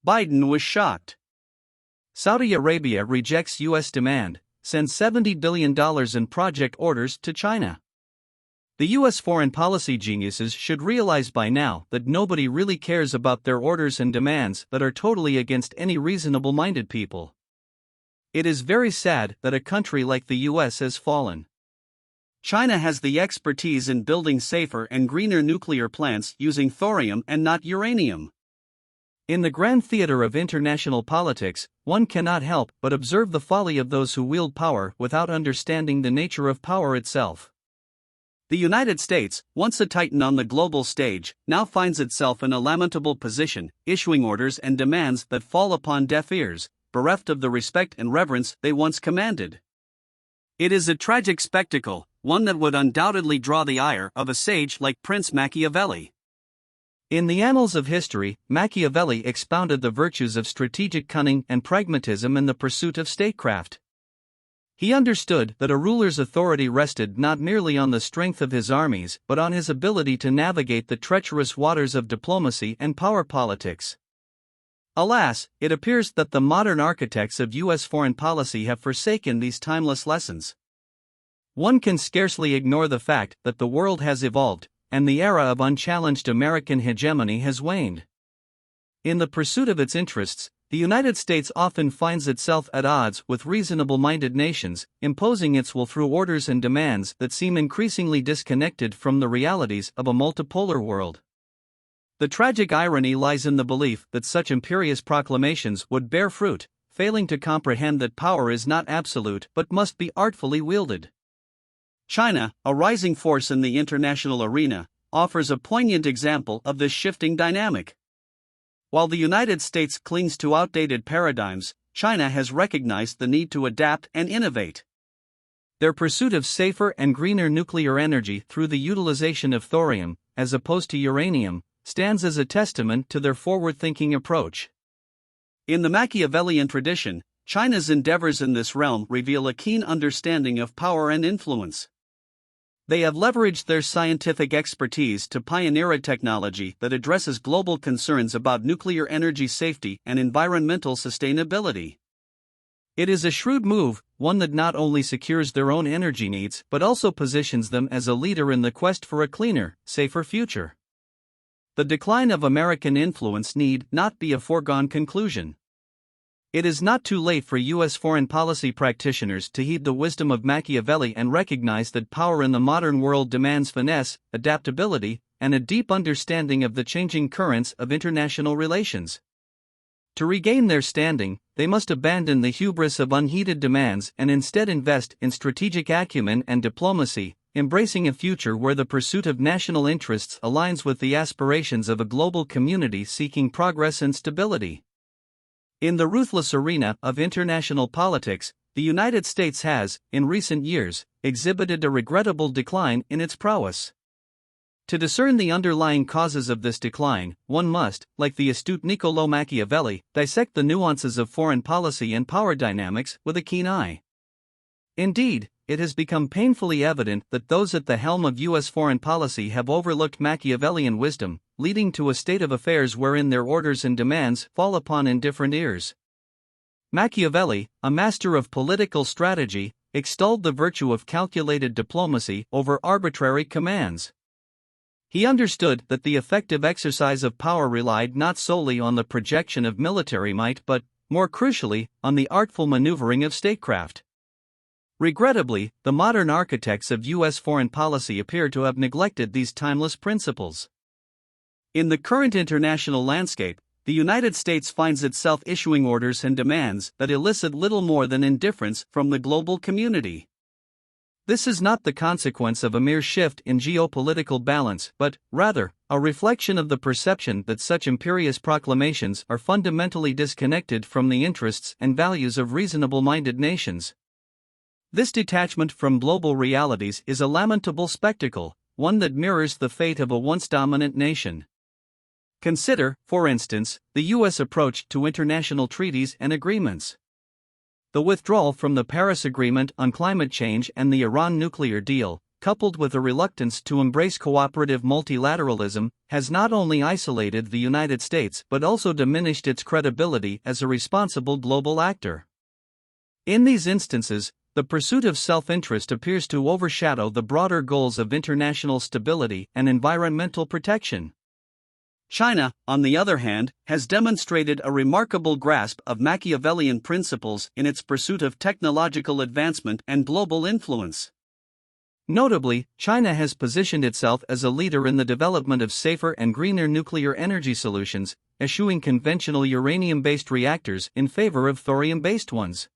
Biden was shocked. Saudi Arabia rejects U.S. demand, sends $70 billion in project orders to China. The U.S. foreign policy geniuses should realize by now that nobody really cares about their orders and demands that are totally against any reasonable-minded people. It is very sad that a country like the U.S. has fallen. China has the expertise in building safer and greener nuclear plants using thorium and not uranium. In the grand theater of international politics, one cannot help but observe the folly of those who wield power without understanding the nature of power itself. The United States, once a titan on the global stage, now finds itself in a lamentable position, issuing orders and demands that fall upon deaf ears, bereft of the respect and reverence they once commanded. It is a tragic spectacle, one that would undoubtedly draw the ire of a sage like Prince Machiavelli. In the annals of history, Machiavelli expounded the virtues of strategic cunning and pragmatism in the pursuit of statecraft. He understood that a ruler's authority rested not merely on the strength of his armies but on his ability to navigate the treacherous waters of diplomacy and power politics. Alas, it appears that the modern architects of U.S. foreign policy have forsaken these timeless lessons. One can scarcely ignore the fact that the world has evolved, and the era of unchallenged American hegemony has waned. In the pursuit of its interests, the United States often finds itself at odds with reasonable-minded nations, imposing its will through orders and demands that seem increasingly disconnected from the realities of a multipolar world. The tragic irony lies in the belief that such imperious proclamations would bear fruit, failing to comprehend that power is not absolute but must be artfully wielded. China, a rising force in the international arena, offers a poignant example of this shifting dynamic. While the United States clings to outdated paradigms, China has recognized the need to adapt and innovate. Their pursuit of safer and greener nuclear energy through the utilization of thorium, as opposed to uranium, stands as a testament to their forward-thinking approach. In the Machiavellian tradition, China's endeavors in this realm reveal a keen understanding of power and influence. They have leveraged their scientific expertise to pioneer a technology that addresses global concerns about nuclear energy safety and environmental sustainability. It is a shrewd move, one that not only secures their own energy needs but also positions them as a leader in the quest for a cleaner, safer future. The decline of American influence need not be a foregone conclusion. It is not too late for U.S. foreign policy practitioners to heed the wisdom of Machiavelli and recognize that power in the modern world demands finesse, adaptability, and a deep understanding of the changing currents of international relations. To regain their standing, they must abandon the hubris of unheeded demands and instead invest in strategic acumen and diplomacy, embracing a future where the pursuit of national interests aligns with the aspirations of a global community seeking progress and stability. In the ruthless arena of international politics, the United States has, in recent years, exhibited a regrettable decline in its prowess. To discern the underlying causes of this decline, one must, like the astute Niccolò Machiavelli, dissect the nuances of foreign policy and power dynamics with a keen eye. Indeed, it has become painfully evident that those at the helm of U.S. foreign policy have overlooked Machiavellian wisdom, leading to a state of affairs wherein their orders and demands fall upon indifferent ears. Machiavelli, a master of political strategy, extolled the virtue of calculated diplomacy over arbitrary commands. He understood that the effective exercise of power relied not solely on the projection of military might but, more crucially, on the artful maneuvering of statecraft. Regrettably, the modern architects of U.S. foreign policy appear to have neglected these timeless principles. In the current international landscape, the United States finds itself issuing orders and demands that elicit little more than indifference from the global community. This is not the consequence of a mere shift in geopolitical balance, but, rather, a reflection of the perception that such imperious proclamations are fundamentally disconnected from the interests and values of reasonable-minded nations. This detachment from global realities is a lamentable spectacle, one that mirrors the fate of a once dominant nation. Consider, for instance, the U.S. approach to international treaties and agreements. The withdrawal from the Paris Agreement on climate change and the Iran nuclear deal, coupled with a reluctance to embrace cooperative multilateralism, has not only isolated the United States but also diminished its credibility as a responsible global actor. In these instances, the pursuit of self-interest appears to overshadow the broader goals of international stability and environmental protection. China, on the other hand, has demonstrated a remarkable grasp of Machiavellian principles in its pursuit of technological advancement and global influence. Notably, China has positioned itself as a leader in the development of safer and greener nuclear energy solutions, eschewing conventional uranium-based reactors in favor of thorium-based ones.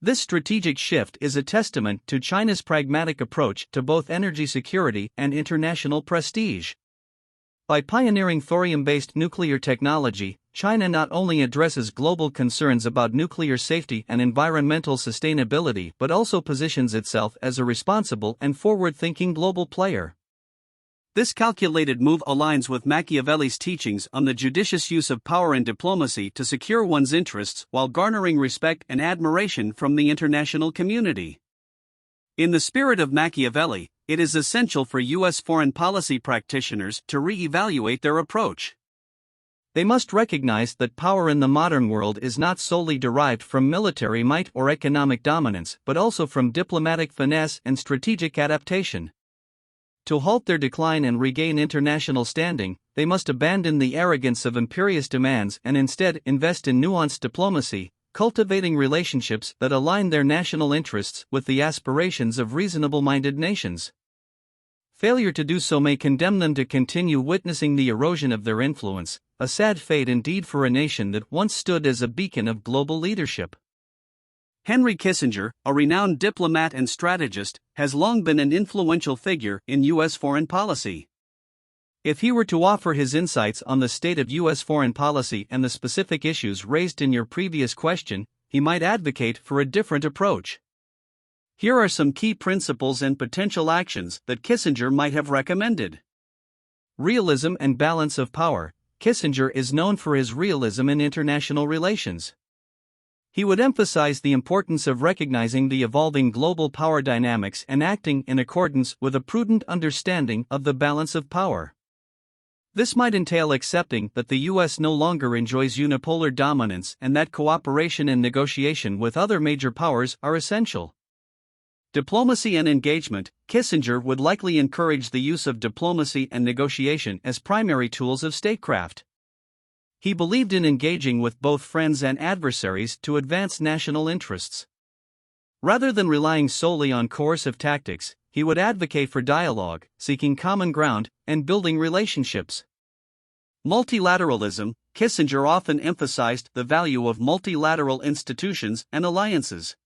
This strategic shift is a testament to China's pragmatic approach to both energy security and international prestige. By pioneering thorium-based nuclear technology, China not only addresses global concerns about nuclear safety and environmental sustainability but also positions itself as a responsible and forward-thinking global player. This calculated move aligns with Machiavelli's teachings on the judicious use of power and diplomacy to secure one's interests while garnering respect and admiration from the international community. In the spirit of Machiavelli, it is essential for U.S. foreign policy practitioners to reevaluate their approach. They must recognize that power in the modern world is not solely derived from military might or economic dominance but also from diplomatic finesse and strategic adaptation. To halt their decline and regain international standing, they must abandon the arrogance of imperious demands and instead invest in nuanced diplomacy, cultivating relationships that align their national interests with the aspirations of reasonable-minded nations. Failure to do so may condemn them to continue witnessing the erosion of their influence, a sad fate indeed for a nation that once stood as a beacon of global leadership. Henry Kissinger, a renowned diplomat and strategist, has long been an influential figure in U.S. foreign policy. If he were to offer his insights on the state of U.S. foreign policy and the specific issues raised in your previous question, he might advocate for a different approach. Here are some key principles and potential actions that Kissinger might have recommended. Realism and balance of power. Kissinger is known for his realism in international relations. He would emphasize the importance of recognizing the evolving global power dynamics and acting in accordance with a prudent understanding of the balance of power. This might entail accepting that the U.S. no longer enjoys unipolar dominance and that cooperation and negotiation with other major powers are essential. Diplomacy and engagement. Kissinger would likely encourage the use of diplomacy and negotiation as primary tools of statecraft. He believed in engaging with both friends and adversaries to advance national interests. Rather than relying solely on coercive tactics, he would advocate for dialogue, seeking common ground, and building relationships. Multilateralism. Kissinger often emphasized the value of multilateral institutions and alliances.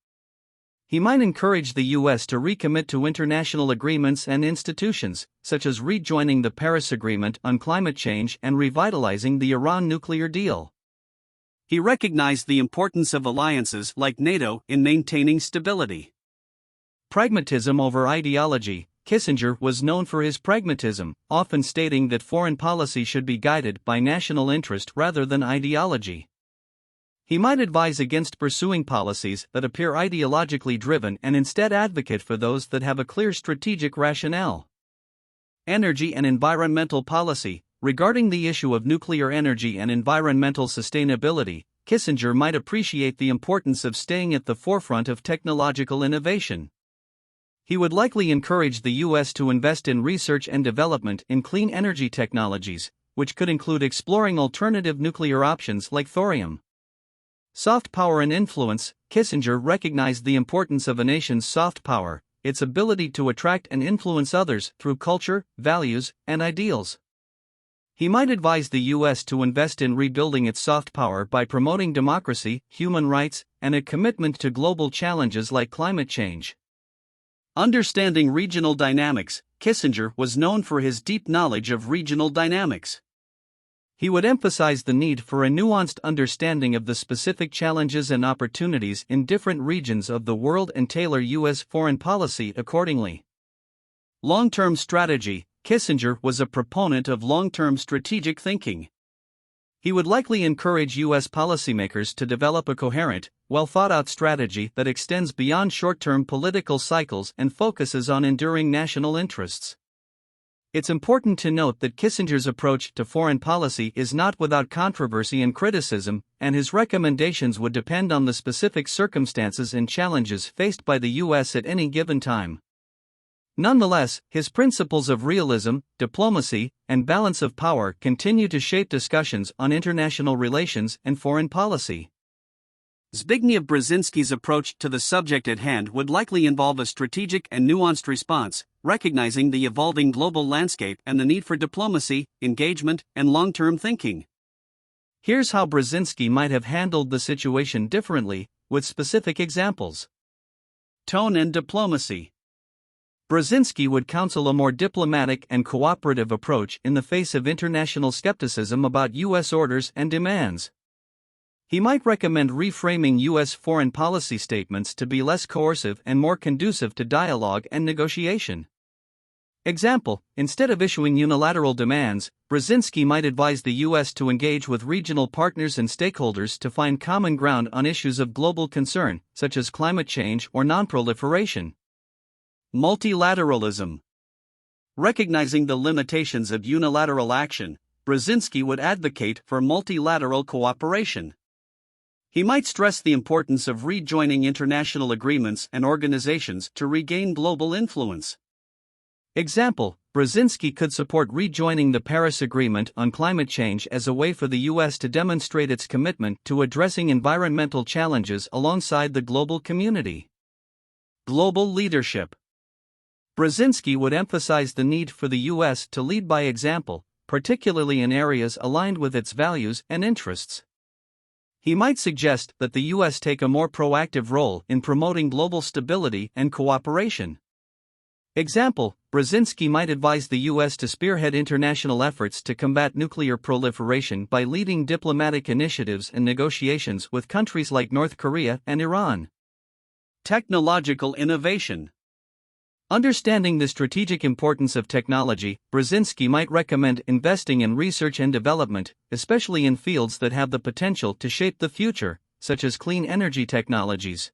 He might encourage the U.S. to recommit to international agreements and institutions, such as rejoining the Paris Agreement on climate change and revitalizing the Iran nuclear deal. He recognized the importance of alliances like NATO in maintaining stability. Pragmatism over ideology. Kissinger was known for his pragmatism, often stating that foreign policy should be guided by national interest rather than ideology. He might advise against pursuing policies that appear ideologically driven and instead advocate for those that have a clear strategic rationale. Energy and environmental policy. Regarding the issue of nuclear energy and environmental sustainability, Kissinger might appreciate the importance of staying at the forefront of technological innovation. He would likely encourage the U.S. to invest in research and development in clean energy technologies, which could include exploring alternative nuclear options like thorium. Soft power and influence. Kissinger recognized the importance of a nation's soft power, its ability to attract and influence others through culture, values, and ideals. He might advise the U.S. to invest in rebuilding its soft power by promoting democracy, human rights, and a commitment to global challenges like climate change. Understanding regional dynamics. Kissinger was known for his deep knowledge of regional dynamics. He would emphasize the need for a nuanced understanding of the specific challenges and opportunities in different regions of the world and tailor U.S. foreign policy accordingly. Long-term strategy. Kissinger was a proponent of long-term strategic thinking. He would likely encourage U.S. policymakers to develop a coherent, well-thought-out strategy that extends beyond short-term political cycles and focuses on enduring national interests. It's important to note that Kissinger's approach to foreign policy is not without controversy and criticism, and his recommendations would depend on the specific circumstances and challenges faced by the U.S. at any given time. Nonetheless, his principles of realism, diplomacy, and balance of power continue to shape discussions on international relations and foreign policy. Zbigniew Brzezinski's approach to the subject at hand would likely involve a strategic and nuanced response, recognizing the evolving global landscape and the need for diplomacy, engagement, and long-term thinking. Here's how Brzezinski might have handled the situation differently, with specific examples. Tone and diplomacy. Brzezinski would counsel a more diplomatic and cooperative approach in the face of international skepticism about U.S. orders and demands. He might recommend reframing U.S. foreign policy statements to be less coercive and more conducive to dialogue and negotiation. Example: instead of issuing unilateral demands, Brzezinski might advise the U.S. to engage with regional partners and stakeholders to find common ground on issues of global concern, such as climate change or non-proliferation. Multilateralism. Recognizing the limitations of unilateral action, Brzezinski would advocate for multilateral cooperation. He might stress the importance of rejoining international agreements and organizations to regain global influence. Example: Brzezinski could support rejoining the Paris Agreement on climate change as a way for the U.S. to demonstrate its commitment to addressing environmental challenges alongside the global community. Global leadership. Brzezinski would emphasize the need for the U.S. to lead by example, particularly in areas aligned with its values and interests. He might suggest that the U.S. take a more proactive role in promoting global stability and cooperation. Example: Brzezinski might advise the U.S. to spearhead international efforts to combat nuclear proliferation by leading diplomatic initiatives and negotiations with countries like North Korea and Iran. Technological innovation. Understanding the strategic importance of technology, Brzezinski might recommend investing in research and development, especially in fields that have the potential to shape the future, such as clean energy technologies.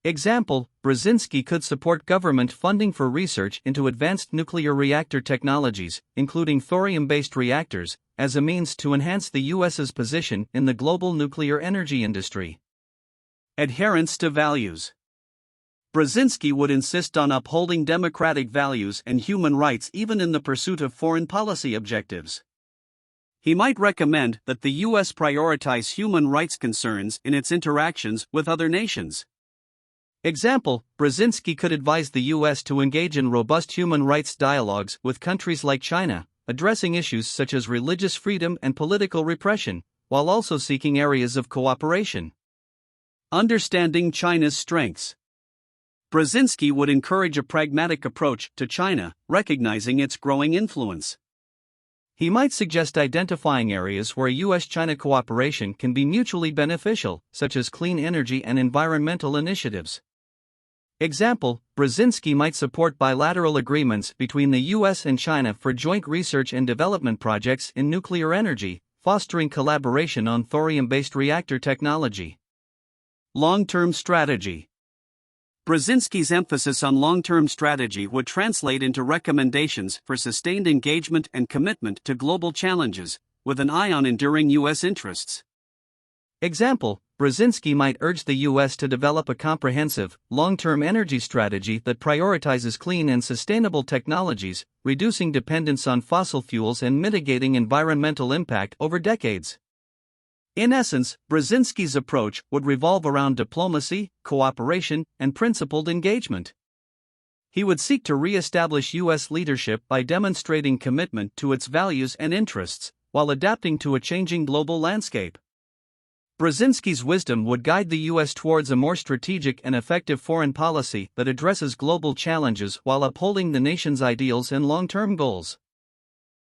Example: Brzezinski could support government funding for research into advanced nuclear reactor technologies, including thorium-based reactors, as a means to enhance the U.S.'s position in the global nuclear energy industry. Adherence to values. Brzezinski would insist on upholding democratic values and human rights even in the pursuit of foreign policy objectives. He might recommend that the U.S. prioritize human rights concerns in its interactions with other nations. Example: Brzezinski could advise the U.S. to engage in robust human rights dialogues with countries like China, addressing issues such as religious freedom and political repression, while also seeking areas of cooperation. Understanding China's strengths. Brzezinski would encourage a pragmatic approach to China, recognizing its growing influence. He might suggest identifying areas where U.S.-China cooperation can be mutually beneficial, such as clean energy and environmental initiatives. Example: Brzezinski might support bilateral agreements between the U.S. and China for joint research and development projects in nuclear energy, fostering collaboration on thorium-based reactor technology. Long-term strategy. Brzezinski's emphasis on long-term strategy would translate into recommendations for sustained engagement and commitment to global challenges, with an eye on enduring U.S. interests. Example: Brzezinski might urge the U.S. to develop a comprehensive, long-term energy strategy that prioritizes clean and sustainable technologies, reducing dependence on fossil fuels and mitigating environmental impact over decades. In essence, Brzezinski's approach would revolve around diplomacy, cooperation, and principled engagement. He would seek to re-establish U.S. leadership by demonstrating commitment to its values and interests, while adapting to a changing global landscape. Brzezinski's wisdom would guide the U.S. towards a more strategic and effective foreign policy that addresses global challenges while upholding the nation's ideals and long-term goals.